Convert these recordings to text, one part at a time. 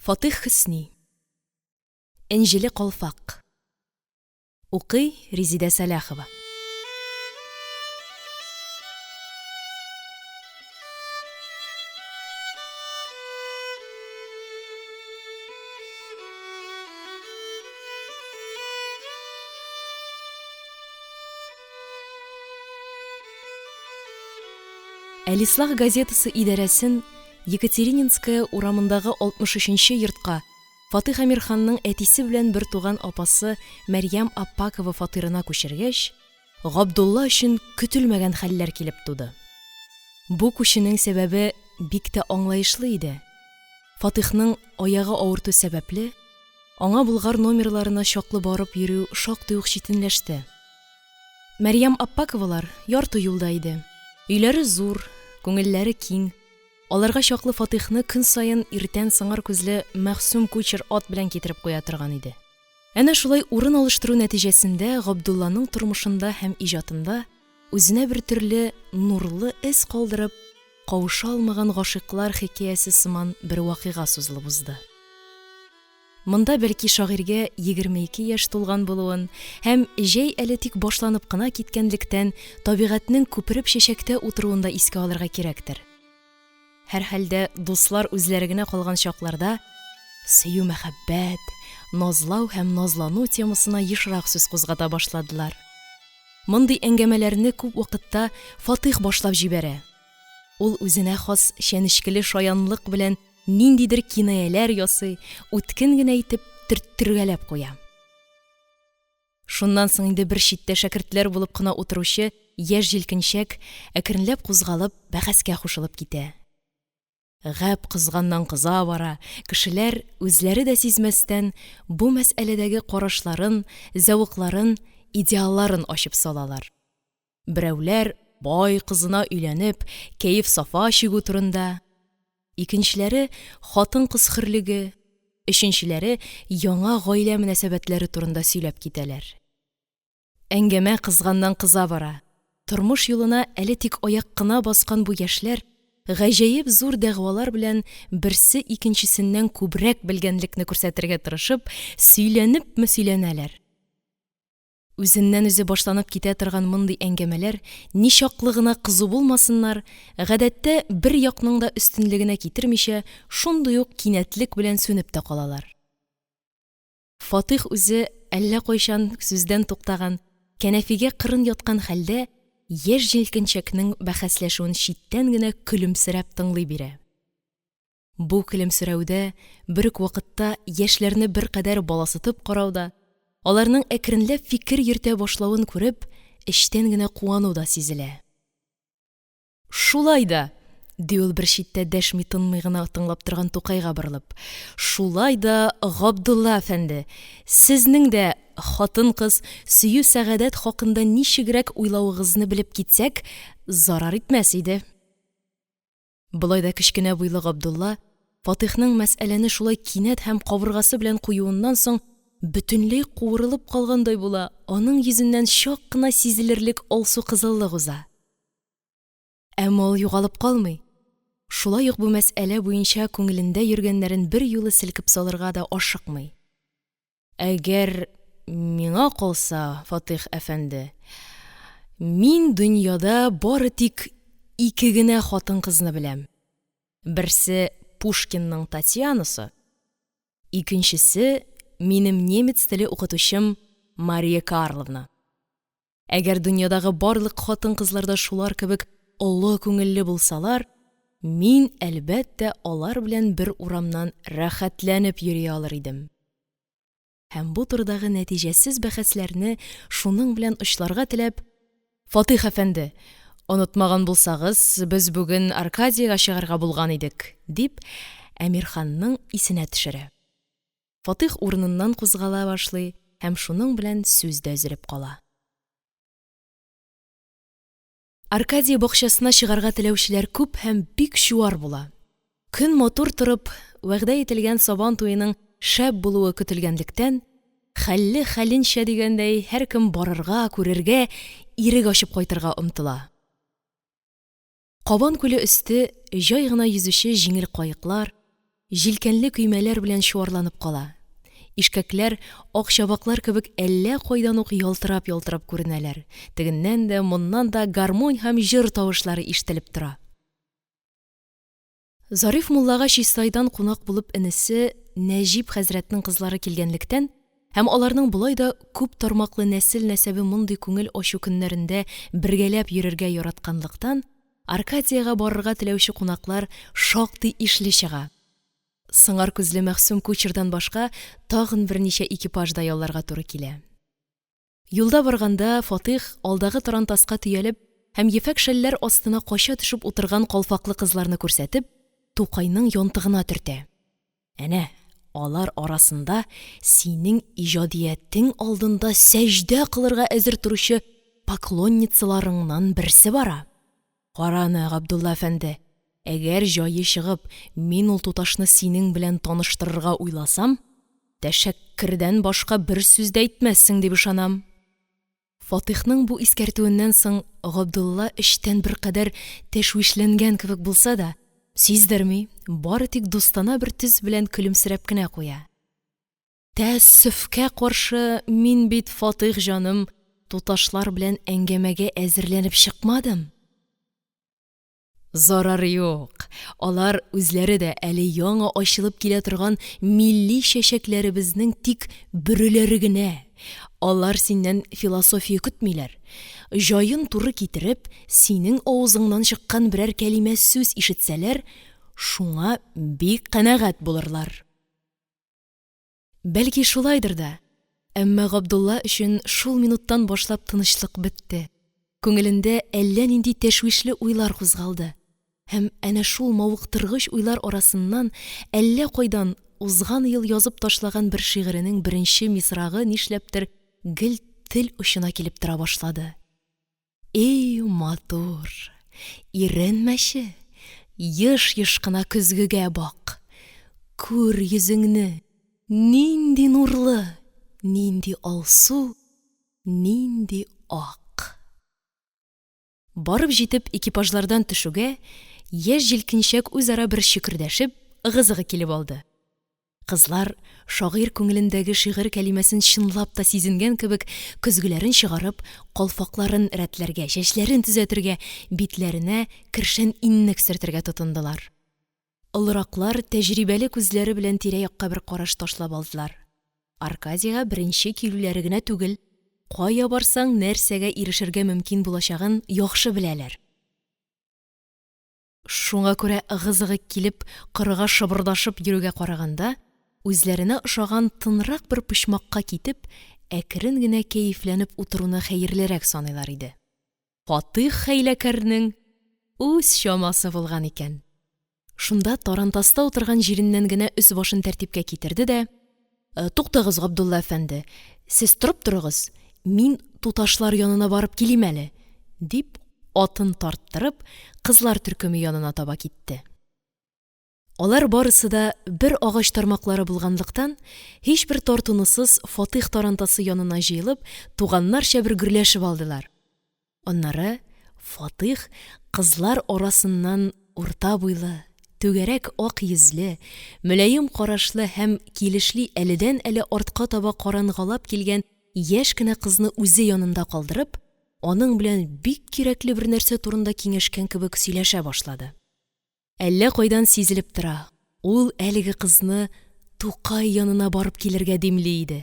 Фатих Хөсни. Энҗеле калфак. Укый Резидә Салахова. Әлислах газетасы идарәсен Екатерининская урамындагы 63-нче йортка Фатих Әмирханның әтисе белән бер туган апасы Мәрьям Аппакова фатирына күчергәч, Габдулла өчен көтелмәгән хәлләр килеп туды. Бу күченең сәбәбе бик тә аңлаешлы иде. Фатихның аягы авырту сәбәпле, аңа Болгар номерларына чаклы барып йөрү шактый ук читенләште. Мәрьям Аппаковалар ярты юлда иде. Өйләре зур, күңелләре киң. Аларга чаклы Фатихны көн сайын иртән сыңар күзле Мәхсүм кучер ат белән китереп куя торган иде. Әнә шулай урын алыштыру нәтиҗәсендә Габдулланың тормышында һәм иҗатында үзенә бер төрле нурлы эз калдырып, кавыша алмаган гашыйклар хикәясе сыман бер вакыйга сузылып узды. Монда бәлки шагыйрьгә 22 яшь тулган булуын һәм җәй әле тик башланып кына киткәнлектән табигатьнең күпереп чәчәктә утыруында искә алырга кирәктер. Һәр хәлдә дуслар үзләре генә калган чакларда сөю мәхәббәт, назлау һәм назлану темасына ешрак сүз кузгата башладылар. Мондый әңгәмәләрне күп вакытта Фатих башлап җибәрә. Ул үзенә хас шәнечкеле шаянлык белән ниндидер кинаяләр ясый, үткен генә итеп төрттергәләп куя. Шуннан соң инде бер читтә шәкертләр булып кына утыручы яшь җилкенчәк әкренләп кузгалып бәхәскә кушылып китә. Гәп кызганнан кыза бара, кешеләр үзләре дә сизмәстән бу мәсьәләдәге карашларын, зәвыкларын, идеалларын ачып салалар. Берәүләр бай кызына өйләнеп, кәеф сафа чигү турында, икенчеләре хатын-кыз хөрлеге, өченчеләре яңа гаилә мөнәсәбәтләре турында сөйләп китәләр. Әңгәмә кызганнан кыза бара. Тормыш юлына әле тик аяк кына баскан бу яшьләр гаҗәеп зур дәгъвалар белән берсе икенчесеннән күбрәк белгәнлекне күрсәтергә тырышып, сөйләнепме сөйләнәләр. Үзеннән үзе башланып китә торган мондый әңгәмәләр ничаклы гына кызу булмасыннар, гадәттә бер якның да өстенлегенә китермичә, шундый ук кинәтлек белән сүнеп тә калалар. Фатих үзе әллә кайчан сүздән туктаган, кәнәфигә кырын яткан хәлдә яшь җилкенчәкнең бәхәсләшүен читтән генә көлемсерәп тыңлый бирә. Бу көлемсерәүдә бер үк вакытта яшьләрне бер кадәр баласытып карауда, аларның әкренләп фикер йөртә башлавын күреп, эчтән генә куану да сизелә. Шулай да, ди ул бер читтә дәшми тынмый гына тыңлап торган Тукайга борылып, шулай да, Габдулла әфәнде, сезнең дә хатын-кыз сөю сәгадәт хакында ничегрәк уйлавыгызны белеп китсәк, зарар итмәс иде. Булай да кечкенә буйлы Габдулла Фатихның мәсьәләне шулай кинәт һәм кабыргасы белән куюыннан соң бөтенләй куырылып калгандай була, аның йөзеннән чак кына сизелерлек алсу кызыллык уза. Әмма ул югалып калмый. Шулай ук бу мәсьәлә буенча күңелендә йөргәннәрен бер юлы селкеп салырга да ашыкмый. Әгәр миңа калса, Фатих әфәнде, мин дөньяда бары тик 2 генә хатын-кызны беләм. Берсе Пушкинның Татьянасы, икенчесе минем немец теле укытучым Мария Карловна. Әгәр дөньядагы барлык хатын-кызларда шулар кебек олы күңелле булсалар, мин әлбәттә алар белән бер урамнан рәхәтләнеп йөри алыр идем. Һәм бу турдагы нәтиҗәсез бәхәсләрне шуның белән очларга теләп, Фатих әфәнде, онытмаган булсагыз, без бүген Аркадиягә чыгарга булган идек, дип Әмирханның исенә төшерә. Фатих урыныннан кузгала башлый һәм шуның белән сүз дә өзелеп кала. Аркадия бакчасына чыгарга теләүчеләр күп һәм бик чуар була. Көн матур торып, вәгъдә ителгән Сабан туеның шәп булуы көтелгәнлектән, хәлле хәленчә дигәндәй һәркем барырга, күрергә, ирек ачып кайтырга омтыла. Кабан күле өсте җай гына йөзүче җиңел каеклар, җилкәнле көймәләр белән чуарланып кала. Ишкәкләр ак чабаклар кебек әллә кайдан ук ялтырап күренәләр. Тегеннән дә, моннан да гармонь һәм җыр тавышлары ишетелеп тора. Зариф муллага Чистайдан кунак булып инесе Нәҗип хәзрәтнең кызлары килгәнлектән һәм аларның болай да күп тармаклы нәсел-нәсәбе мондый күңел ачу көннәрендә бергәләп йөрергә яратканлыктан, Аркадиягә барырга теләүче кунаклар шактый ишле чыга. Сыңар күзле Мәхсүм кучердан башка тагын берничә экипаж да ялларга туры килә. Юлда барганда Фатих алдагы тарантаска төялеп һәм ефәк шәлләр астына кача төшеп утырган калфаклы кызларны күрсәтеп, Тукайның янтыгына төртә. Әнә, алар арасында синең иҗадиятең алдында сәҗдә кылырга әзер торучы поклонницаларыңнан берсе бара. Караны, Габдулла әфәнде, әгәр җае чыгып, мин ул туташны синең белән таныштырырга уйласам, тәшәккердән башка бер сүз дә әйтмәссең дип ышанам. Фатихның бу искәртүеннән соң Габдулла эчтән беркадәр тәшвишләнгән кебек булса да, сиздерми, бары тик дустана бер төс белән көлемсерәп кенә куя. Тәэссүфкә каршы, мин бит, Фатих җаным, туташлар белән әңгәмәгә әзерләнеп чыкмадым. Зарары юк. Алар үзләре дә әле яңа ачылып килә торган милли чәчәкләребезнең тик бүреләре генә. Алар синнән философия көтмиләр. Җаен туры китереп, синең авызыңнан чыккан берәр кәлимә сүз ишетсәләр, шуңа бик канәгать булырлар. Бәлки шулайдыр да. Әмма Габдулла өчен шул минуттан башлап тынычлык бетте. Күңелендә әллә нинди тәшвишле уйлар кузгалды. Һәм әнә шул мавыктыргыч уйлар арасыннан әллә кайдан узган ел язып ташлаган бер шигыренең беренче мисрагы нишләптер гел тел учына килеп тора башлады. Эй, матур, иренмәче, еш кына көзгегә бак. Күр йөзеңне, нинди нурлы, нинди алсу, нинди ак. Барып җитеп экипажлардан төшүгә, яшь җилкенчәк үзара бер шикердәшеп, ыгы-зыгы килеп алды. Кызлар шагыйрь күңелендәге шигырь кәлимәсен чынлап та сизенгән кебек, көзгеләрен чыгарып, калфакларын рәтләргә, чәчләрен төзәтергә, битләренә кершән иннек сөртергә тотындылар. Олыраклар тәҗрибәле күзләре белән тирә-якка бер караш ташлап алдылар. Аркадиягә беренче килүләре генә түгел, кая барсаң нәрсәгә ирешергә мөмкин булачагын яхшы беләләр. Шуңа күрә ыгы-зыгы килеп, кырыга шыбырдашып йөрүгә караганда, үзләренә ошаган тынрак бер почмакка китеп, әкрен генә кәефләнеп утыруны хәерлерәк саныйлар иде. Фатих хәйләкәрнең үз чамасы булган икән. Шунда тарантаста утырган җиреннән генә үз башын тәртипкә китерде дә: «Туктагыз, Габдулла әфәнде, сез торып торыгыз, мин туташлар янына барып килим әле», дип, атын тарттырып, кызлар төркеме янына таба китте. Алар барысы да бер агач тармаклары булганлыктан, һичбер тартынысыз Фатих тарантасы янына җыелып, туганнарча бер гөрләшеп алдылар. Аннары Фатих кызлар арасыннан урта буйлы, түгәрәк ак йөзле, мөлаем карашлы һәм килешли әледән-әле артка таба карангалап килгән яшь кенә кызны үзе янында калдырып, аның белән бик кирәкле бер нәрсә турында киңәшкән кебек сөйләшә башлады. Әллә кайдан сизелеп тора, ул әлеге кызны Тукай янына барып килергә димли иде.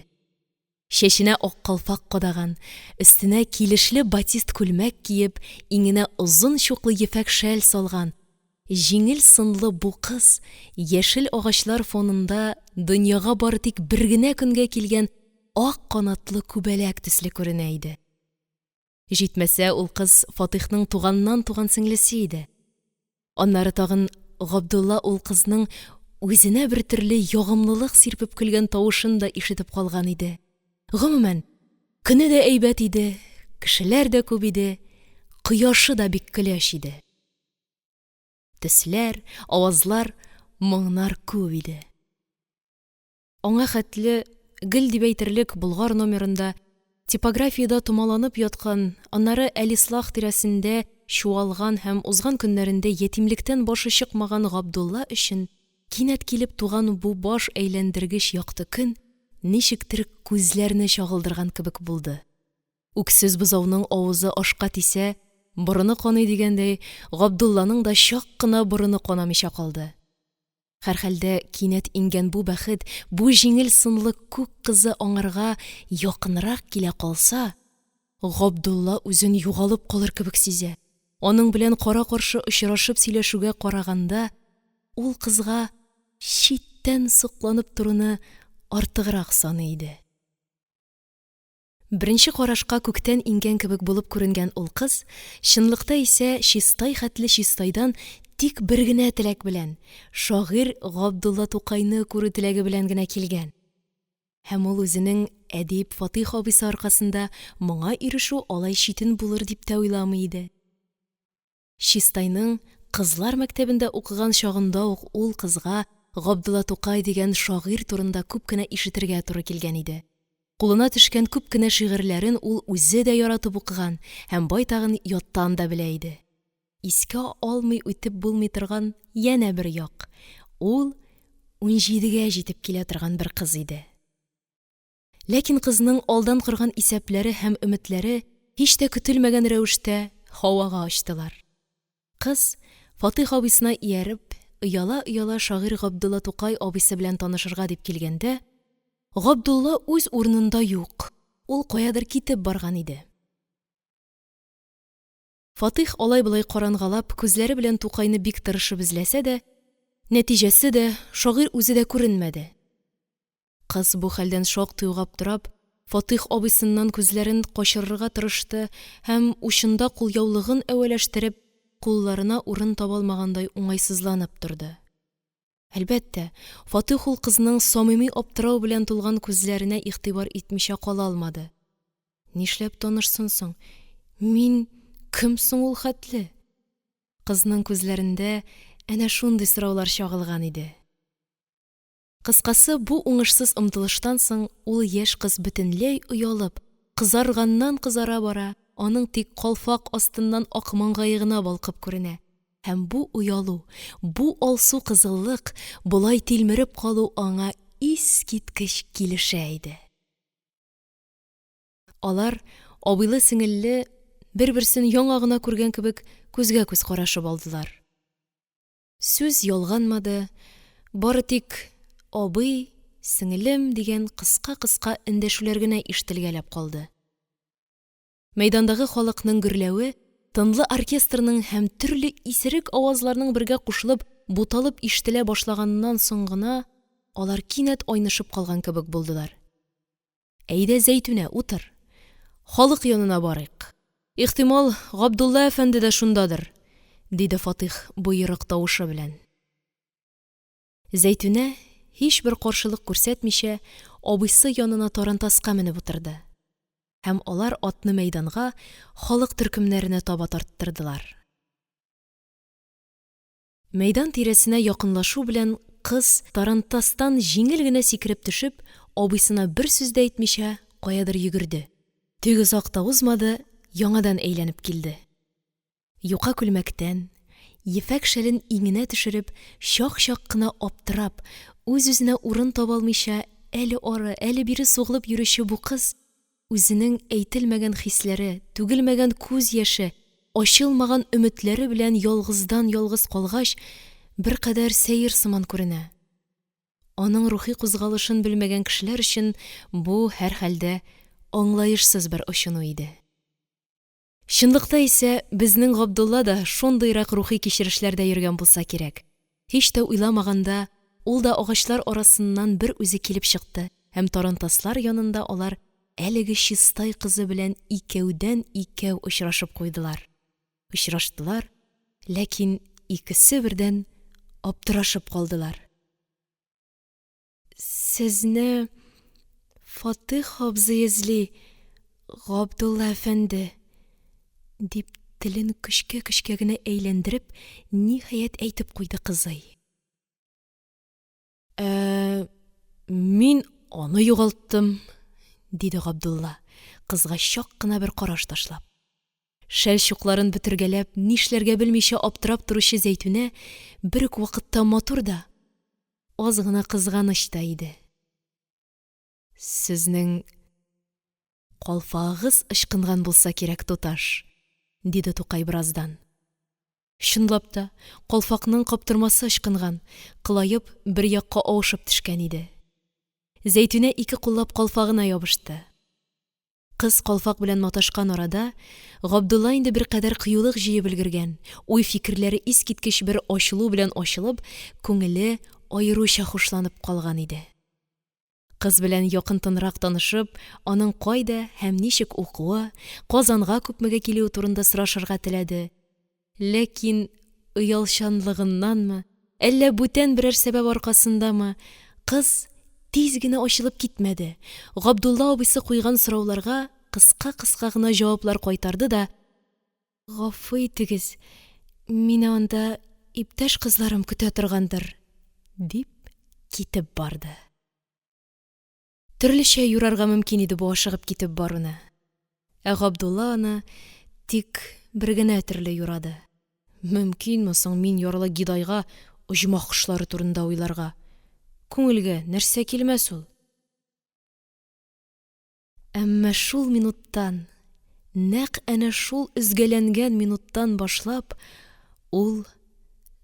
Чәченә ак калфак кадаган, өстенә килешле батист күлмәк киеп, иңенә озын чуклы ефәк шәл салган, җиңел сынлы бу кыз яшел агачлар фонында дөньяга бары тик бер генә көнгә килгән ак канатлы күбәләк төсле күренә иде. Җитмәсә, ул кыз Фатихның туганнан туган сеңлесе иде. Аннары тагын Габдулла ул кызның үзенә бер төрле ягымлылык сирпеп көлгән тавышын да ишетеп калган иде. Гомумән, көне дә әйбәт иде, кешеләр дә күп иде, кояшы да бик көләч иде. Төсләр, авазлар, моңнар күп иде. Аңа хәтле гел дип әйтерлек Болгар номерында типографиядә томаланып яткан, аннары Әлислах тирәсендә чуалган һәм узган көннәрендә ятимлектән башы чыкмаган Габдулла өчен кинәт килеп туган бу баш әйләндергеч якты көн ничектер күзләрне чагылдырган кебек булды. Үксез бозауның авызы ашка тисә, борыны каный дигәндәй, Габдулланың да чак кына борыны канамыйча калды. Һәрхәлдә кинәт иңгән бу бәхет, бу җиңел сынлы күк кызы аңарга якынрак килә калса, Габдулла үзен югалып калыр кебек сизә. Аның белән кара-каршы очрашып сөйләшүгә караганда, ул кызга читтән сокланып торуны артыграк саны иде. Беренче карашка күктән иңгән кебек булып күренгән ул кыз, чынлыкта исә чистай хәтле чистайдан тик бер генә теләк белән, шагыйрь Габдулла Тукайны күрү теләге белән генә килгән. Һәм ул үзенең әдип Фатих абыйсы аркасында моңа ирешү алай читен булыр дип тә уйламый иде. Чистайның кызлар мәктәбендә укыган чагында ук ул кызга Габдулла Тукай дигән шагыйрь турында күп кенә ишетергә туры килгән иде. Кулына төшкән күп кенә шигырьләрен ул үзе дә яратып укыган һәм байтагын яттан да белә иде. Искә алмый үтеп булмый торган янә бер як. Ул 17гә җитеп килә торган бер кыз иде. Ләкин кызның алдан корган исәпләре һәм өметләре һич тә көтелмәгән рәвештә һавага очтылар. Кыз Фатих абысына ияреп, ояла-ояла шагыйрь Габдулла Тукай абыйсы белән танышырга дип килгәндә, Габдулла үз урынында юк. Ул каядыр китеп барган иде. Фатих алай-булай карангалап, күзләре белән Тукайны бик тырышып эзләсә дә, нәтиҗәсе дә, шагыйрь үзе дә күренмәде. Кыз бу хәлдән шактый угап торып, Фатих абысыннан күзләрен качырырга тырышты һәм учында кулъяулыгын әвәләштереп, кулларына урын таба алмагандай уңайсызланып торды. Әлбәттә, Фатих ул кызның самими аптырау белән тулган күзләренә игътибар итмичә кала алмады. Нишләп танышсын соң? Мин кем соң ул хәтле? Кызның күзләрендә әнә шундый сораулар чагылган иде. Кыскасы, бу уңышсыз омтылыштан соң ул яшь кыз бөтенләй уялып, кызарганнан кызара бара, аның тик калфак астыннан ак маңгаегына балкып күренә. Һәм бу уялу, бу алсу кызыллык, булай тилмереп калу аңа искиткеч килешә иде. Алар абыйлы-сеңелле бер-берсен яңа гына күргән кебек күзгә күз карашып алдылар. Сүз ялганмады, бары тик абый, сеңелем дигән кыска-кыска эндәшүләр генә ишетелгәләп калды. Мәйдандагы халыкның гөрләве, тынлы оркестрның һәм төрле исерек авазларның бергә кушылып, буталып ишетелә башлаганнан соң гына алар кинәт айнышып калган кебек булдылар. Әйдә, Зәйтүнә, утыр. Халык янына барыйк. Ихтимал, Габдулла әфәнде дә шундадыр, диде Фатих буйрык тавышы белән. Зәйтүнә, һич бер каршылык күрсәтмичә, абыйсы янына тарантаска менеп утырды. Һәм алар атны мәйданга, халык төркемнәренә таба тарттырдылар. Мәйдан тирәсенә якынлашу белән кыз тарантастан җиңел генә сикереп төшеп, абыйсына бер сүз дә әйтмичә, каядыр йөгерде. Теге озакта узмады, яңадан әйләнеп килде. Юка күлмәктән, ефәк шәлен иңенә төшереп, чак-чак кына аптырап, үз-үзенә урын таба алмыйча, әле ары, әле бире сугылып йөрүче бу кыз үзенең әйтелмәгән хисләре, түгелмәгән күз яше, ачылмаган өметләре белән ялгыздан-ялгыз калгач, беркадәр сәер сыман күренә. Аның рухи кузгалышын белмәгән кешеләр өчен бу һәрхәлдә аңлаешсыз бер очыну иде. Чынлыкта исә безнең Габдулла да шундыйрак рухи кичерешләрдә йөргән булса кирәк. Һич тә уйламаганда ул да агачлар арасыннан бер үзе килеп чыкты һәм тарантаслар янында алар әлеге чистай кызы белән икәүдән-икәү очрашып куйдылар. Очраштылар, ләкин икесе бердән аптырашып калдылар. Сезне Фатих абзый эзли, Габдулла әфәнде, дип телен көчкә-көчкә генә әйләндереп, ниһаять әйтеп куйды кызый. Мин аны югалттым, диде Габдулла, кызга чак кына бер караш ташлап. Шәл чукларын бетергәләп, нишләргә белмичә аптырап торучы Зәйтүнә бер үк вакытта матур да, аз гына кызганыч та иде. Сезнең калфагыгыз ычкынган булса кирәк, туташ, диде Тукай бераздан. Чынлап та, калфакның каптырмасы ычкынган, кылайып бер якка авышып төшкән иде. Зәйтүнә ике куллап калфагына ябышты. Кыз калфак белән маташкан арада, Габдулла инде бер кадәр кыюлык җыеп өлгергән, уй-фикерләре искиткеч бер ачылу белән ачылып, күңеле аеруча хушланып калган иде. Кыз белән якынтынрак танышып, аның кайда һәм ничек укуы, Казанга күпмегә килүе турында сорашырга теләде. Ләкин оялчанлыгыннанмы, әллә бүтән берәр сәбәп аркасындамы, кыз тиз генә ачылып китмәде. Габдулла абыйсы куйган сорауларга кыска-кыска гына җаваплар кайтарды да: "Гафу итегез, мине анда иптәш кызларым көтә торгандыр", дип китеп барды. Төрлечә юрарга мөмкин иде бу ашыгып китеп баруны. Ә Габдулла аны тик бер генә төрле юрады. Мөмкинме соң мин ярлы Гидайга оҗмах кошлары турында уйларга? Күңелгә нәрсә килмәс ул? Әмма шул минуттан, нәкъ әнә шул өзгәләнгән минуттан башлап, ул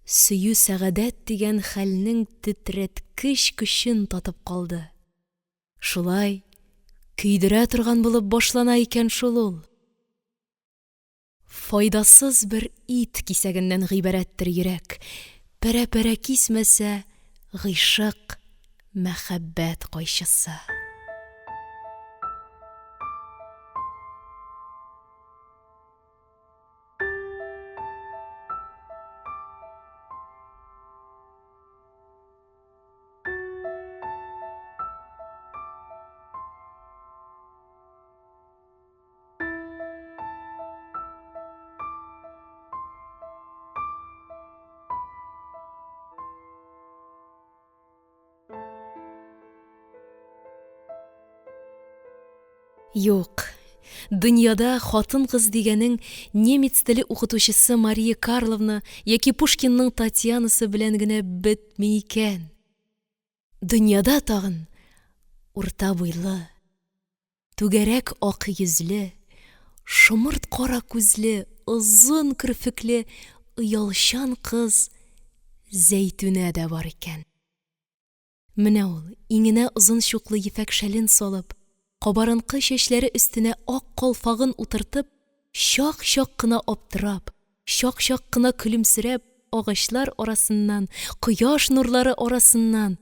сөю сәгадәт дигән хәлнең тетрәткеч көчен татып калды. Шулай көйдерә торган булып башлана икән шул ул. Файдасыз бер ит кисәгеннән гыйбарәттер йөрәк. Пәрә-пәрә кисмәсә, гыйшык, мәхәббәт кайчысы. Юк, дөньяда хатын-кыз дигәнең немец теле укытучысы Мария Карловна яки Пушкинның Татьянасы белән генә бетми икән. Дөньяда тагын урта буйлы, түгәрәк ак йөзле, шомырт кара күзле, озын керфекле, оялчан кыз Зәйтүнә дә бар икән. Менә ул, иңенә озын чуклы ефәк шәлен салып, кабарынкы чәчләре өстенә ак калфагын утыртып, чак-чак кына аптырап, чак-чак кына көлемсерәп, агачлар арасыннан, кояш нурлары арасыннан,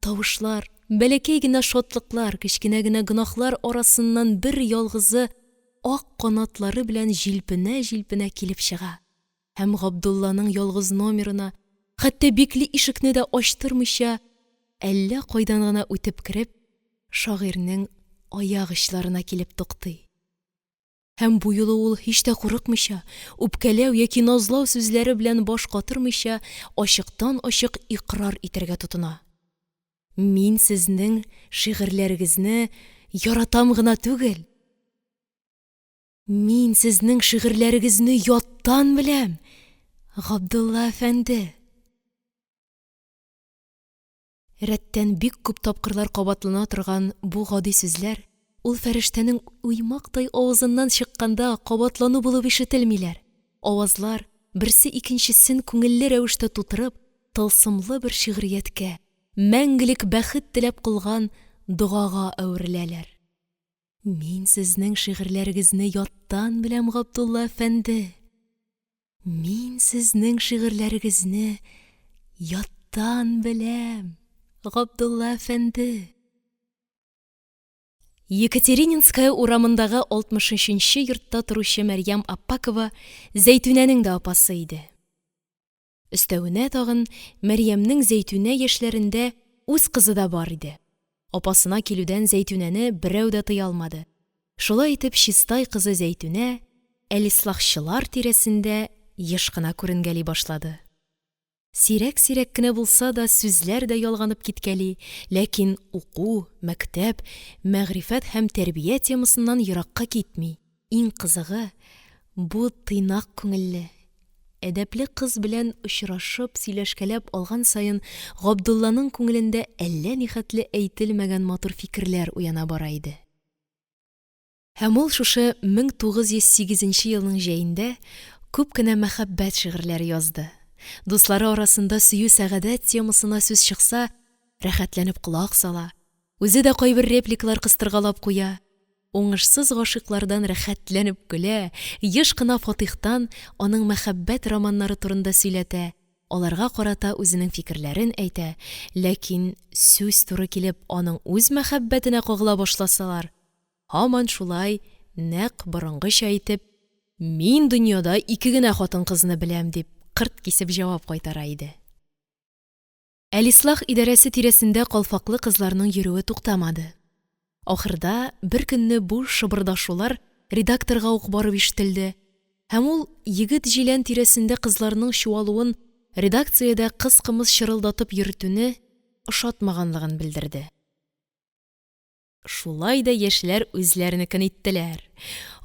тавышлар, бәләкәй генә шатлыклар, кечкенә генә гөнаһлар арасыннан бер ялгызы ак канатлары белән җилпенә-җилпенә килеп чыга. Һәм Габдулланың ялгыз номерына, хәтта бикле ишекне дә ачтырмыйча, әллә кайдан гына үтеп кереп, шагыйрьнең аяк очларына килеп туктый. Һәм бу юлы ул һич тә курыкмыйча, үпкәләү яки назлау сүзләре белән баш катырмыйча, ачыктан-ачык икрар итәргә тотына. Мин сезнең шигырьләрегезне яратам гына түгел. Мин сезнең шигырьләрегезне яттан беләм, Габдулла әфәнде. Рәттән бик күп тапкырлар кабатлана торган бу гади сүзләр ул фәрештәнең уймактай авызыннан чыкканда кабатлану булып ишетелмиләр. Авазлар берсе икенчесен күңелле рәвештә тутырып, тылсымлы бер шигърияткә, мәңгелек бәхет теләп кылган дугага әвереләләр. Мин сезнең шигырьләрегезне яттан беләм, Габдулла әфәнде. Мин сезнең шигырьләрегезне яттан беләм, Габдулла әфәнде. Екатерининская урамындагы 60-нчы йортта торучы Мәрьям Аппакова Зәйтүнәнең дә апасы иде. Өстәвенә тагын Мәрьямнең Зәйтүнә яшьләрендә үз кызы да бар иде. Апасына килүдән Зәйтүнәне берәү дә тыя алмады. Шулай итеп, чистай кызы Зәйтүнә әлислахчылар тирәсендә еш кына күренгәли башлады. Сирәк-сирәк кенә булса да сүзләр дә ялганып киткәли, ләкин уку, мәктәп, мәгърифәт һәм тәрбия темасыннан еракка китми. Иң кызыгы бу тыйнак күңелле, әдәпле кыз белән очрашып, сөйләшкәләп алган саен, Габдулланың күңелендә әллә нихәтле әйтелмәгән матур фикерләр уяна бара иде. Һәм ул шушы 1908 елның җәендә күп кенә мәхәббәт шигырьләре язды. Дуслары арасында сөю сәгадәт темасына сүз чыкса, рәхәтләнеп колак сала. Үзе дә кайбер репликалар кыстыргалап куя. Уңышсыз гашыйклардан рәхәтләнеп көлә, еш кына Фатихтан аның мәхәббәт романнары турында сөйләтә, аларга карата үзенең фикерләрен әйтә, ләкин сүз туры килеп аның үз мәхәббәтенә кагыла башласалар, һаман шулай нәкъ борынгыча әйтеп, мин дөньяда 2 генә хатын-кызны беләм дип кырт кисеп җавап кайтара иде. Әл-Ислах идарәсе тирәсендә калфаклы кызларның йөрүе туктамады. Ахырда бер көнне бу шыбырдашулар редакторга ук барып ишетелде, һәм ул егет җилән тирәсендә кызларның чуалуын редакциядә кыз-кымыз чырылдатып йөртүне ошатмаганлыгын белдерде. Шулай да яшьләр үзләренекен иттеләр.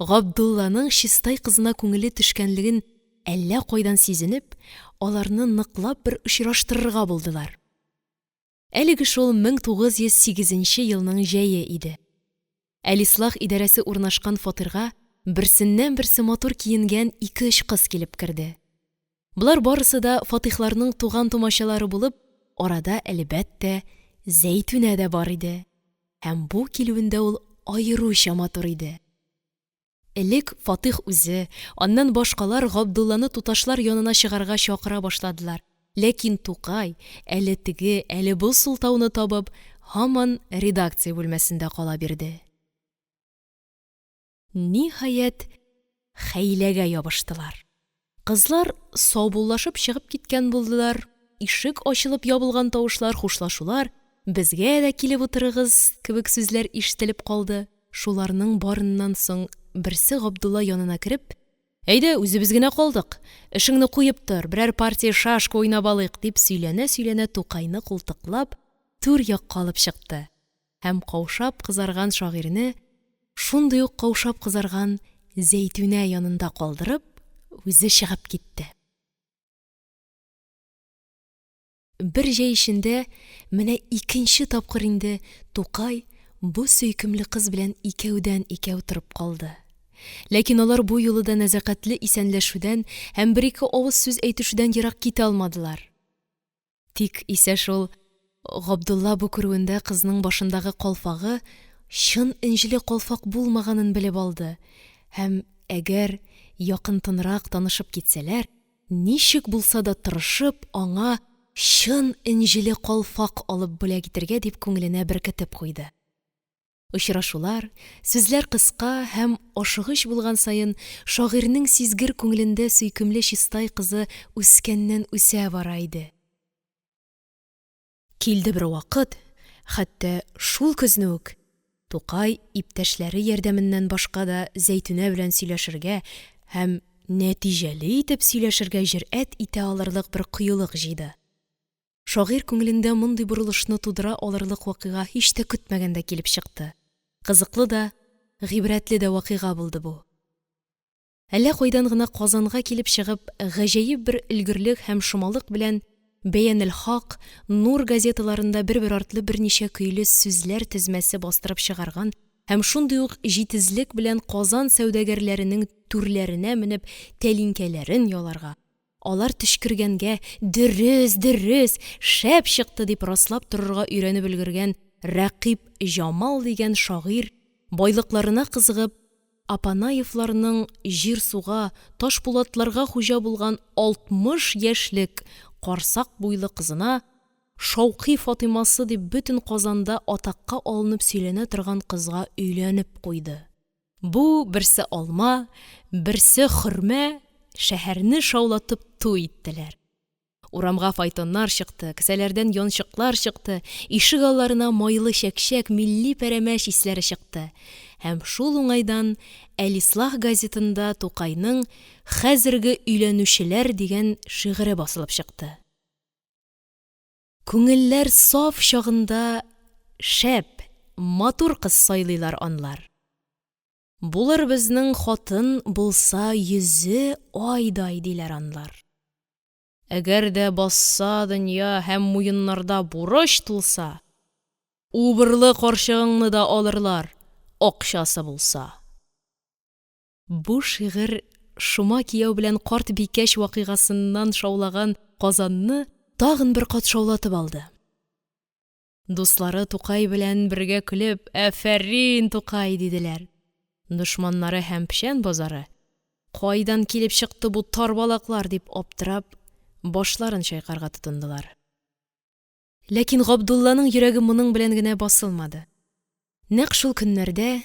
Габдулланың чистай кызына күңеле төшкәнлеген әллә кайдан сизенеп, аларны ныклап бер очраштырырга булдылар. Әлеге шул 1908 елның җәе иде. Әл-Ислах идарәсе урнашкан фатирга берсеннән-берсе матур киенгән 2-3 кыз килеп керде. Булар барысы да Фатихларның туган-тумачалары булып, арада әлбәттә Зәйтүнә дә бар иде. Һәм бу килүендә ул аеруча матур иде. Элек Фатих үзе, аннан башкалар Габдулланы туташлар янына чыгарга чакыра башладылар. Ләкин Тукай, әле теге, әле бу сылтауны табып, һаман редакция бүлмәсендә кала бирде. Ниһаять, хәйләгә ябыштылар. Кызлар саубуллашып чыгып киткән булдылар. Ишек ачылып ябылган тавышлар, хушлашулар, безгә дә килеп утырыгыз кебек сүзләр ишетелеп калды. Шуларның барыннан соң берсе Габдулла янына кереп, «Әйдә, үзебез генә калдык. Эшеңне куеп тор, берәр партия шашка уйнап алыйк», дип сөйләнә-сөйләнә Тукайны култыклап, түр якка алып чыкты. Һәм каушап кызарган шагыйрьне шундый ук каушап кызарган Зәйтүнә янында калдырып, үзе чыгып китте. Бер җәй эчендә менә 2нче тапкыр инде Тукай бу сөйкемле кыз белән икәүдән-икәү торып калды. Ләкин алар бу юлы да нәзакәтле исәнләшүдән һәм бер-ике авыз сүз әйтешүдән ерак китә алмадылар. Тик исә шул Габдулла бу күрүендә кызның башындагы калфагы чын инҗле калфак булмаганын белеп алды. Һәм әгәр якынтынрак танышып китсәләр, ничек булса да тырышып, аңа чын инҗле калфак алып бүләк итәргә дип күңеленә беркетеп куйды. Очрашулар, сүзләр кыска һәм ашыгыч булган саен, шагыйрьнең сизгер күңелендә сөйкемле чистай кызы үскәннән-үсә бара иде. Килде бер вакыт, хәтта шул көзне үк, Тукай иптәшләре ярдәменнән башка да Зәйтүнә белән сөйләшергә һәм нәтиҗәле итеп сөйләшергә җөрьәт итә алырлык бер кыюлык җыйды. Шагыйрь күңелендә мондый бурылышны тудыра алырлык вакыйга һич тә көтмәгәндә килеп чыкты. Кызыклы да, гыйбрәтле дә вакыйга булды бу. Әллә кайдан гына Казанга килеп чыгып, гаҗәеп бер өлгерлек һәм шомалык белән Бәянел Хак, Нур газеталарында бер-бер артлы берничә көйле сүзләр тезмәсе бастырып чыгарган һәм шундый ук җитезлек белән Казан сәүдәгәрләренең түрләренә менеп тәлинкәләрен яларга, алар төшкергәнгә дөрес, шәп чыкты дип раслап торырга өйрәнеп өлгергән Рәкыйп Җамал дигән шагыйрь, байлыкларына кызыгып, Апанаевларның җир-суга, таш-пулатларга хуҗа булган 60 яшьлек карсак буйлы кызына, Шауки Фатимасы дип бөтен Казанда атакка алынып сөйләнә торган кызга өйләнеп куйды. Бу берсе алма, берсе хөрмә, шәһәрне шаулатып туй иттеләр. Урамга файтоннар чыкты, кесәләрдән янчыклар чыкты, ишек алларына майлы чәкчәк, милли пәрәмәч исләре чыкты. Һәм шул уңайдан Әл-Ислах газетында Тукайның «Хәзерге өйләнүчеләр» дигән шигыре басылып чыкты. Күңелләр саф чагында шәп, матур кыз сайлыйлар анлар. Булыр безнең хатын булса йөзе айдай диләр анлар. әгәр дә басса дөнья һәм муеннарда бурыч тулса, убырлы карчыгыңны да алырлар, акчасы булса. Бу шигырь шома кияү белән карт бикәч вакыйгасыннан шаулаган Казанны тагын бер кат шаулатып алды. Дуслары Тукай белән бергә көлеп, «Афәрин, Тукай!» диделәр. Дошманнары һәм печән базары, «Кайдан килеп чыкты бу тарбалаклар?» дип аптырап, башларын чайкарга тотындылар. Ләкин Габдулланың йөрәге моның белән генә басылмады. Нәкъ шул көннәрдә,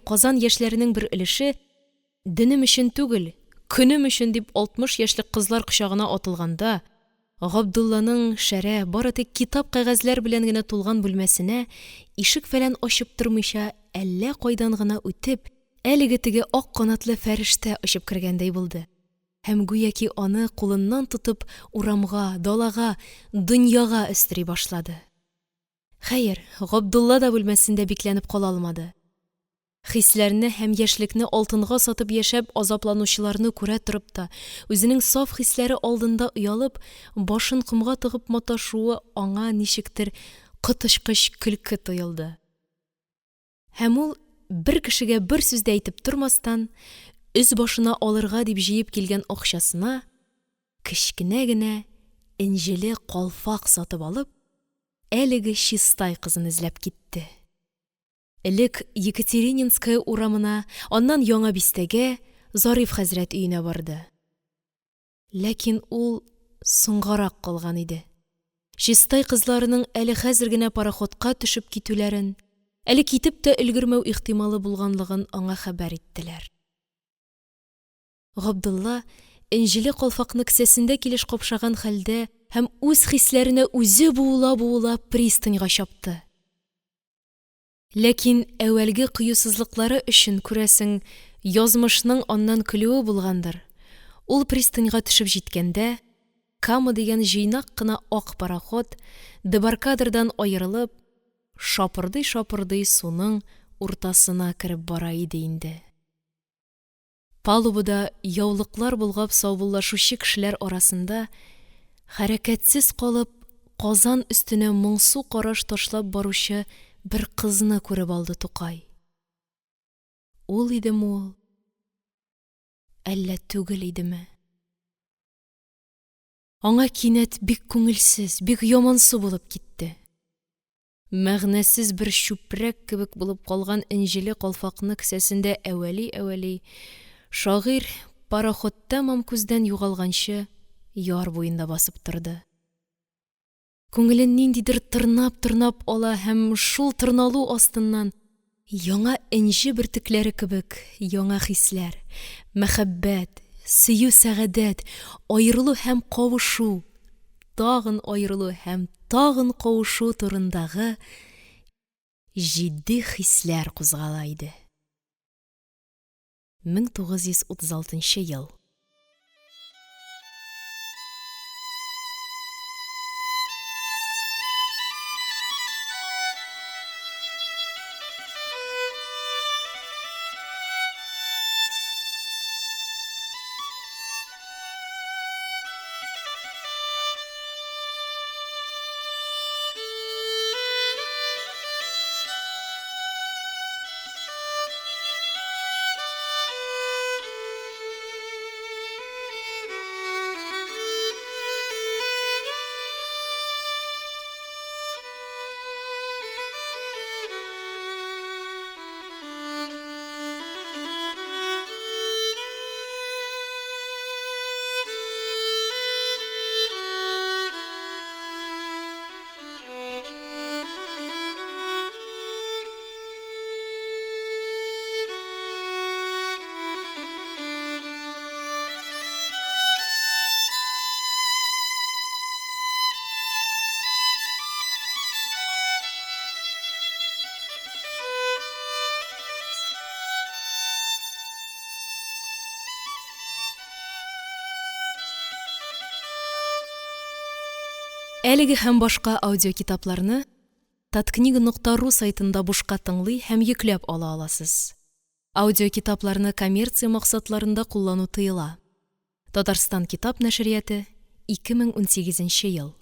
Казан яшьләренең бер өлеше динем өчен түгел, көнем өчен дип 60 яшьлек кызлар кочагына атылганда, Габдулланың шәрә, бары тик китап кәгазьләр белән генә тулган бүлмәсенә ишек-фәлән ачып тормыйча, әллә кайдан гына үтеп, әлеге теге ак канатлы фәрештә очып кергәндәй булды. Һәм гүяки аны кулыннан тотып урамга, далага, дөньяга өстери башлады. Хәер, Габдулла да бүлмәсендә бикләнеп кала алмады. Хисләрне һәм яшьлекне алтынга сатып яшәп азапланучыларны күрә торып та, үзенең саф хисләре алдында уялып, башын комга тыгып маташуы аңа ничектер кытышкыч көлке тоелды. Һәм ул бер кешегә бер сүз дә әйтеп тормастан, үз башына алырга дип җыеп килгән акчасына кечкенә генә инҗеле калфак сатып алып, әлеге Чистай кызын эзләп китте. Элек Екатерининская урамына, аннан Яңа Бистәгә, Зариф хәзрәт өенә барды. Ләкин ул соңгарак калган иде. Чистай кызларының әле хәзер генә пароходка төшеп китүләрен, әле китеп тә өлгермәү ихтималы булганлыгын аңа хәбәр иттеләр. Габдулла инҗеле калфакны кесәсендә килеш капшаган хәлдә һәм үз хисләренә үзе буыла-буыла пристаньга чапты. Ләкин әүвәлге кыюсызлыклары өчен күрәсең, язмышның аннан көлүе булгандыр. Ул пристаньга төшеп җиткәндә, Кама дигән җыйнак кына ак пароход Дебаркадердан аерылып, шапырдый-шапырдый суның уртасына кереп бара иде инде. Палубада яулыклар булгап саубуллашучы кешеләр арасында хәрәкәтсез калып, Казан өстенә моңсу караш ташлап баручы бер кызны күреп алды Тукай. Ул идеме ул? Әллә түгел идеме? Аңа кинәт бик күңелсез, бик ямансу булып китте. Мәгънәсез бер чүпрәк кебек булып калган инҗеле калфакны кесәсендә әвәли шагыйрь пароходта мам күздән югалганчы яр буенда басып торды. Күңелен ниндидер тырнап ала һәм шул тырналу астыннан яңа инҗе бөртекләре кебек яңа хисләр, мәхәббәт, сөю сәгадәт, аерылу һәм кавышу, тагын аерылу һәм тагын кавышу турындагы җитди хисләр кузгала иде. 1936 ел. Әлеге һәм башка аудиокитапларны tatkniga.ru сайтында бушка тыңлый һәм йөкләп ала аласыз. Аудиокитапларны коммерция максатларында куллану тыела. Татарстан китап нәшрияты, 2018 ел.